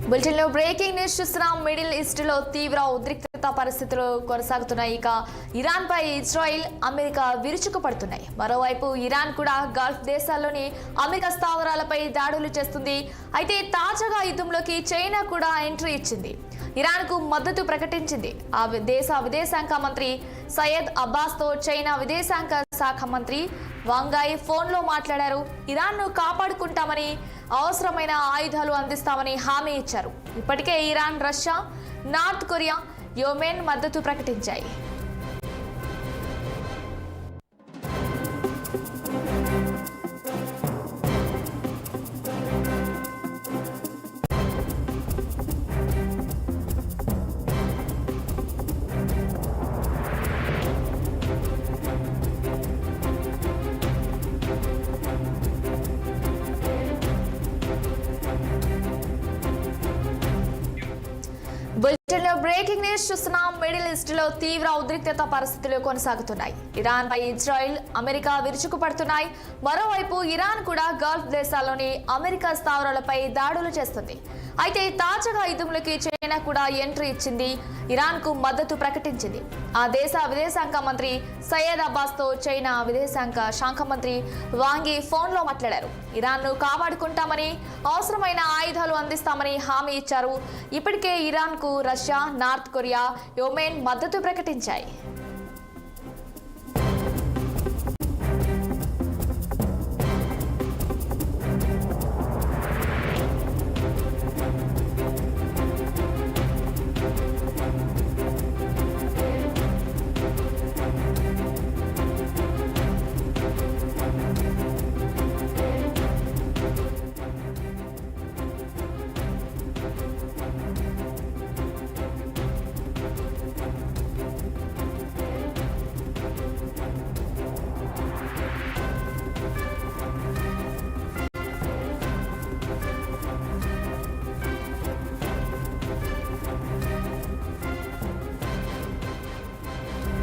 బులెటిన్లో breaking news చూస్తున్నాం. Middle ఈస్ట్లో తీవ్ర ఉద్రిక్తత పరిస్థితులు కొనసాగుతున్నాయి. ఇక ఇరాన్పై ఇజ్రాయిల్, అమెరికా విరుచుకుపడుతున్నాయి. మరోవైపు ఇరాన్ కూడా గల్ఫ్ దేశాల్లోని అమెరికా స్థావరాలపై దాడులు చేస్తుంది. అయితే తాజాగా యుద్ధంలోకి చైనా కూడా ఎంట్రీ ఇచ్చింది. ఇరాన్కు మద్దతు ప్రకటించింది. ఆ దేశ విదేశాంగ మంత్రి సయ్యద్ అబ్బాస్తో చైనా విదేశాంగ శాఖ మంత్రి వాంగాయ్ ఫోన్లో మాట్లాడారు. ఇరాన్ను కాపాడుకుంటామని, అవసరమైన ఆయుధాలు అందిస్తామని హామీ ఇచ్చారు. ఇప్పటికే Iran, Russia, north Korea, Yemen మద్దతు ప్రకటించాయి. బులెటిన్లో బ్రేకింగ్ న్యూస్ చూస్తున్నాం. మిడిల్ ఈస్ట్లో తీవ్ర ఉద్రిక్తత పరిస్థితులు కొనసాగుతున్నాయి. ఇరాన్ పై ఇజ్రాయిల్, అమెరికా విరుచుకుపడుతున్నాయి. మరోవైపు ఇరాన్ కూడా గల్ఫ్ దేశాల్లోని అమెరికా స్థావరాలపై దాడులు చేస్తుంది. అయితే తాజాగా యుద్ధంలోకి చైనా కూడా ఎంట్రీ ఇచ్చింది. ఇరాన్కు మద్దతు ప్రకటించింది. ఆ దేశ విదేశాంగ మంత్రి సయ్యద్ అబ్బాస్తో చైనా విదేశాంగ శాఖ మంత్రి వాంగి ఫోన్లో మాట్లాడారు. ఇరాన్ను కాపాడుకుంటామని, అవసరమైన ఆయుధాలు అందిస్తామని హామీ ఇచ్చారు. ఇప్పటికే ఇరాన్కు రష్యా, నార్త్ కొరియా, యెమెన్ మద్దతు ప్రకటించాయి.